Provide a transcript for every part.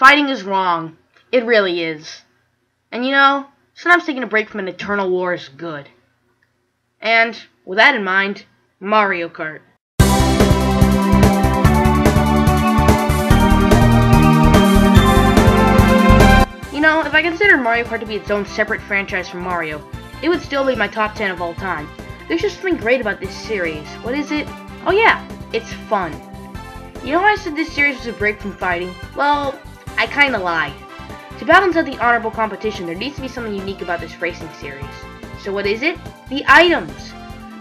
Fighting is wrong. It really is. And you know, sometimes taking a break from an eternal war is good. And, with that in mind, Mario Kart. You know, if I considered Mario Kart to be its own separate franchise from Mario, it would still be my top 10 of all time. There's just something great about this series. What is it? Oh yeah, it's fun. You know how I said this series was a break from fighting? Well, I kinda lied. To balance out the honorable competition, there needs to be something unique about this racing series. So what is it? The items!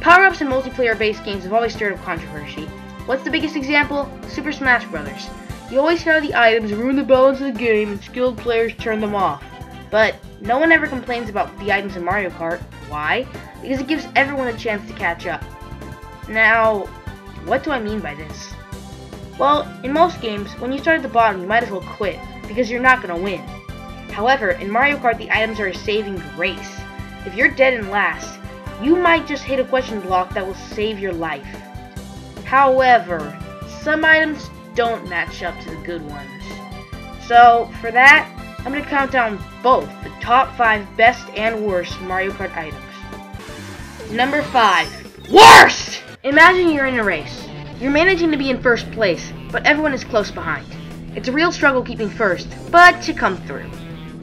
Power-ups in multiplayer-based games have always stirred up controversy. What's the biggest example? Super Smash Bros. You always hear the items ruin the balance of the game and skilled players turn them off. But no one ever complains about the items in Mario Kart. Why? Because it gives everyone a chance to catch up. Now, what do I mean by this? Well, in most games, when you start at the bottom, you might as well quit, because you're not going to win. However, in Mario Kart, the items are a saving grace. If you're dead in last, you might just hit a question block that will save your life. However, some items don't match up to the good ones. So, for that, I'm going to count down both the top 5 best and worst Mario Kart items. Number 5. Worst! Imagine you're in a race. You're managing to be in first place, but everyone is close behind. It's a real struggle keeping first, but you come through.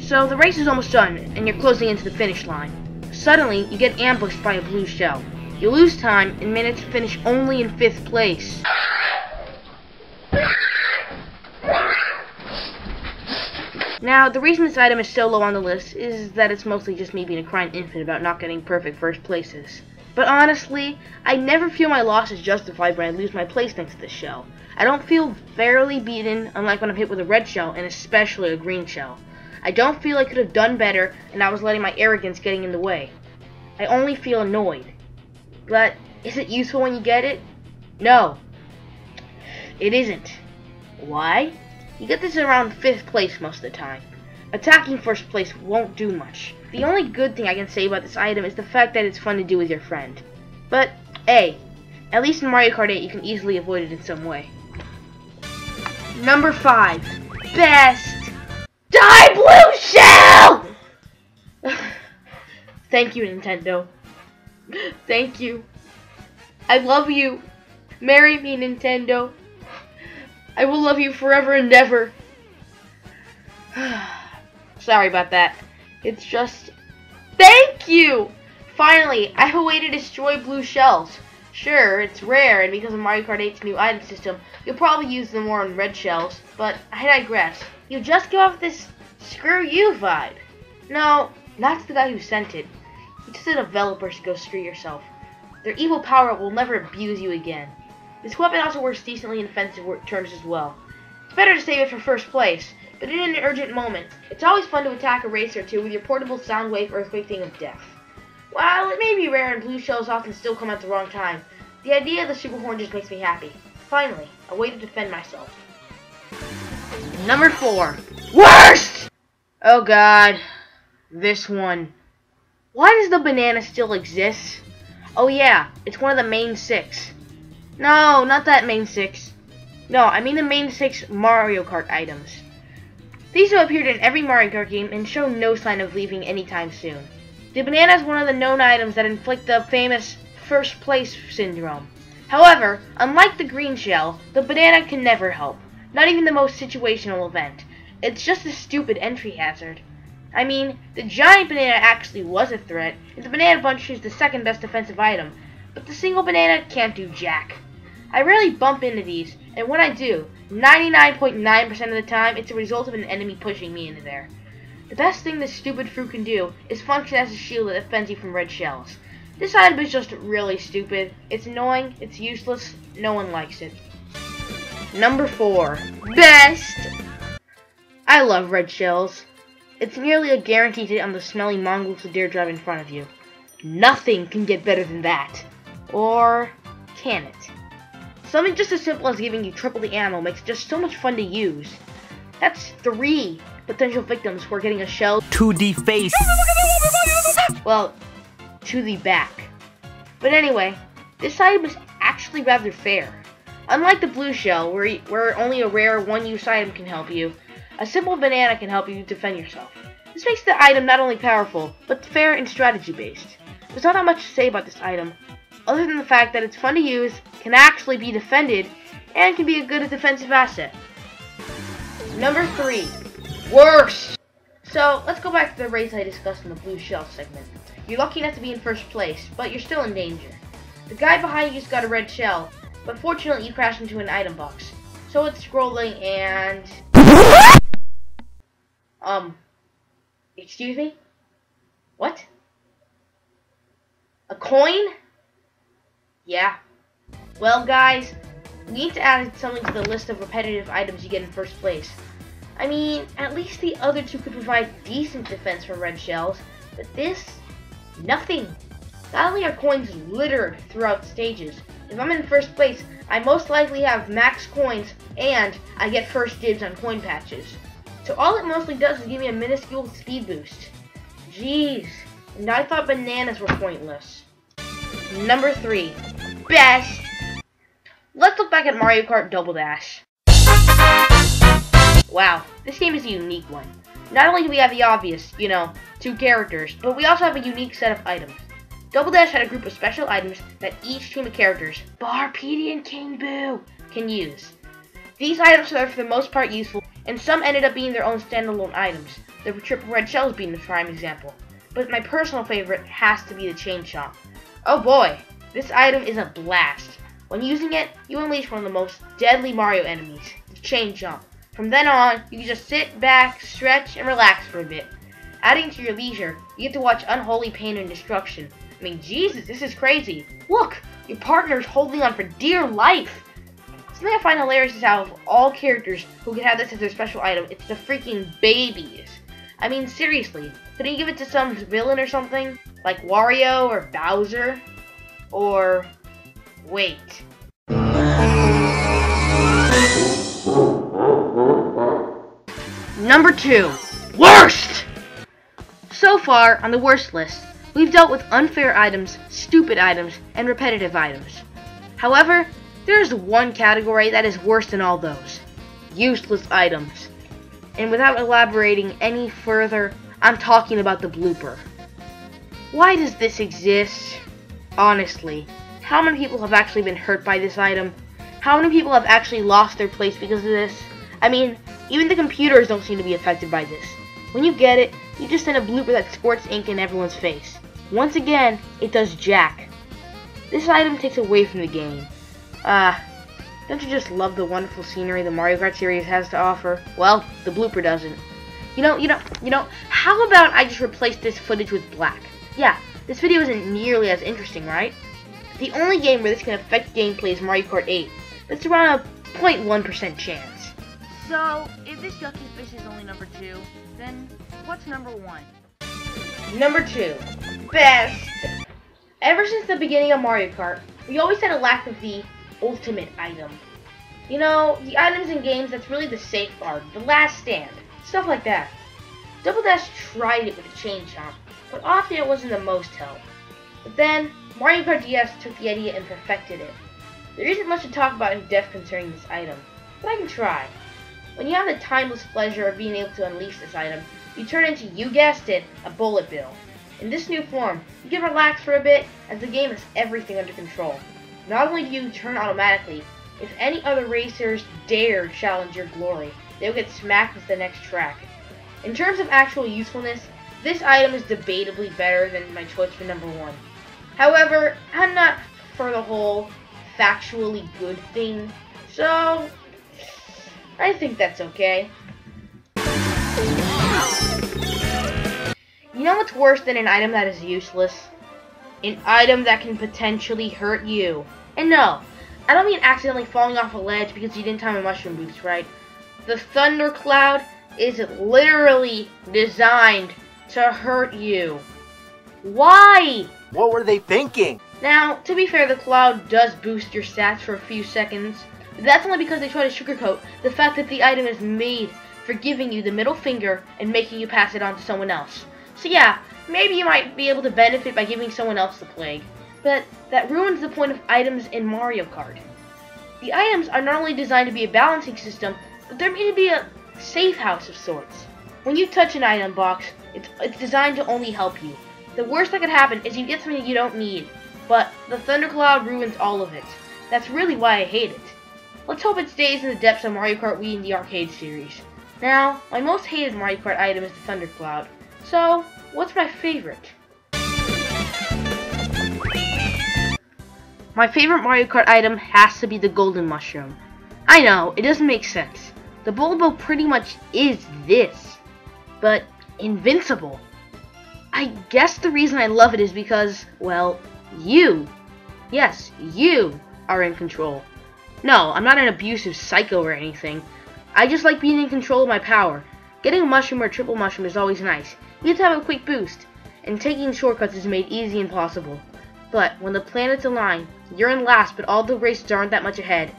So the race is almost done, and you're closing into the finish line. Suddenly, you get ambushed by a blue shell. You lose time and manage to finish only in 5th place. Now, the reason this item is so low on the list is that it's mostly just me being a crying infant about not getting perfect first places. But honestly, I never feel my loss is justified when I lose my place next to this shell. I don't feel fairly beaten, unlike when I'm hit with a red shell, and especially a green shell. I don't feel I could have done better, and I was letting my arrogance getting in the way. I only feel annoyed. But, is it useful when you get it? No. It isn't. Why? You get this around 5th place most of the time. Attacking first place won't do much. The only good thing I can say about this item is the fact that it's fun to do with your friend. But, hey, at least in Mario Kart 8 you can easily avoid it in some way. Number 5. Best! Die, blue shell! Thank you, Nintendo. Thank you. I love you. Marry me, Nintendo. I will love you forever and ever. Sorry about that. It's just... Thank you! Finally, I have a way to destroy blue shells. Sure, it's rare, and because of Mario Kart 8's new item system, you'll probably use them more on red shells, but I digress. You just give off this screw you vibe. No, that's the guy who sent it. He just a developer should go screw yourself. Their evil power will never abuse you again. This weapon also works decently in offensive terms as well. It's better to save it for first place, but in an urgent moment, it's always fun to attack a race or two with your portable Soundwave Earthquake Thing of Death. While it may be rare and blue shells often still come at the wrong time, the idea of the Super Horn just makes me happy. Finally, a way to defend myself. Number 4. Worst! Oh god. This one. Why does the banana still exist? Oh yeah, it's one of the main 6. No, not that main 6. No, I mean the main 6 Mario Kart items. These have appeared in every Mario Kart game and show no sign of leaving anytime soon. The banana is one of the known items that inflict the famous first place syndrome. However, unlike the green shell, the banana can never help. Not even the most situational event. It's just a stupid entry hazard. I mean, the giant banana actually was a threat, and the banana bunch is the second best defensive item, but the single banana can't do jack. I rarely bump into these, and when I do, 99.9% of the time, it's a result of an enemy pushing me into there. The best thing this stupid fruit can do is function as a shield that defends you from red shells. This item is just really stupid. It's annoying, it's useless, no one likes it. Number 4. Best! I love red shells. It's nearly a guarantee to hit on the smelly mongrels who dare drive in front of you. Nothing can get better than that. Or can it? Something just as simple as giving you triple the ammo makes it just so much fun to use. That's 3 potential victims who are getting a shell to the face. Well, to the back. But anyway, this item is actually rather fair. Unlike the blue shell, where only a rare one-use item can help you, A simple banana can help you defend yourself. This makes the item not only powerful, but fair and strategy-based. There's not that much to say about this item, other than the fact that it's fun to use, can actually be defended, and can be a good defensive asset. Number 3. Worst! So, let's go back to the race I discussed in the blue shell segment. You're lucky enough to be in first place, but you're still in danger. The guy behind you's got a red shell, but fortunately you crashed into an item box. So it's scrolling and... excuse me? What? A coin? Yeah. Well guys, we need to add something to the list of repetitive items you get in first place. I mean, at least the other two could provide decent defense from red shells, but this, nothing. Not only are coins littered throughout stages, if I'm in first place, I most likely have max coins and I get first dibs on coin patches. So all it mostly does is give me a minuscule speed boost. Jeez, and I thought bananas were pointless. Number 3, best. Let's look back at Mario Kart Double Dash. Wow, this game is a unique one. Not only do we have the obvious, 2 characters, but we also have a unique set of items. Double Dash had a group of special items that each team of characters, bar Petey and King Boo, can use. These items are for the most part useful, and some ended up being their own standalone items, the triple red shells being the prime example. But my personal favorite has to be the Chain Chomp. Oh boy, this item is a blast. When using it, you unleash one of the most deadly Mario enemies, the Chain Chomp. From then on, you can just sit back, stretch, and relax for a bit. Adding to your leisure, you get to watch unholy pain and destruction. I mean, Jesus, this is crazy. Look, your partner's holding on for dear life. Something I find hilarious is how of all characters who could have this as their special item, it's the freaking babies. I mean, seriously, couldn't you give it to some villain or something? Like Wario or Bowser? Or... wait. Number 2. Worst! So far, on the worst list, we've dealt with unfair items, stupid items, and repetitive items. However, there is one category that is worse than all those. Useless items. And without elaborating any further, I'm talking about the blooper. Why does this exist? Honestly, how many people have actually been hurt by this item? How many people have actually lost their place because of this? I mean, even the computers don't seem to be affected by this. When you get it, you just send a blooper that squirts ink in everyone's face. Once again, it does jack. This item takes away from the game. Don't you just love the wonderful scenery the Mario Kart series has to offer? Well, the blooper doesn't. You know, how about I just replace this footage with black? Yeah, this video isn't nearly as interesting, right? The only game where this can affect gameplay is Mario Kart 8. That's around a 0.1% chance. So, if this yucky fish is only number 2, then what's number 1? Number 2. Best! Ever since the beginning of Mario Kart, we always had a lack of the ultimate item. You know, the items in games that's really the safeguard, the last stand, stuff like that. Double Dash tried it with the Chain Chomp, but often it wasn't the most help. But then, Mario Kart DS took the idea and perfected it. There isn't much to talk about in depth concerning this item, but I can try. When you have the timeless pleasure of being able to unleash this item, you turn into, you guessed it, a bullet bill. In this new form, you can relax for a bit, as the game has everything under control. Not only do you turn automatically, if any other racers dare challenge your glory, they will get smacked with the next track. In terms of actual usefulness, this item is debatably better than my choice for number 1. However, I'm not for the whole factually good thing, so I think that's okay. You know what's worse than an item that is useless? An item that can potentially hurt you. And no, I don't mean accidentally falling off a ledge because you didn't time a mushroom boost, right? The THUNDERCLOUD is literally designed to hurt you. Why? What were they thinking? Now, to be fair, the cloud does boost your stats for a few seconds, but that's only because they try to sugarcoat the fact that the item is made for giving you the middle finger and making you pass it on to someone else. So yeah, maybe you might be able to benefit by giving someone else the plague, but that ruins the point of items in Mario Kart. The items are not only designed to be a balancing system, but they're made to be a safe house of sorts. When you touch an item box, it's designed to only help you. The worst that could happen is you get something you don't need, but the THUNDERCLOUD ruins all of it. That's really why I hate it. Let's hope it stays in the depths of Mario Kart Wii in the arcade series. Now, my most hated Mario Kart item is the THUNDERCLOUD. So, what's my favorite? My favorite Mario Kart item has to be the Golden Mushroom. I know, it doesn't make sense. The Bulbo pretty much is this, but invincible. I guess the reason I love it is because, well, you. Yes, you are in control. No, I'm not an abusive psycho or anything. I just like being in control of my power. Getting a mushroom or a triple mushroom is always nice. You get to have a quick boost, and taking shortcuts is made easy and possible. But when the planets align, you're in last, but all the races aren't that much ahead.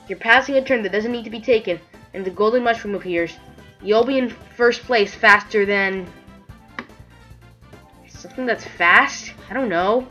You're passing a turn that doesn't need to be taken, and the golden mushroom appears. You'll be in first place faster than... something that's fast? I don't know.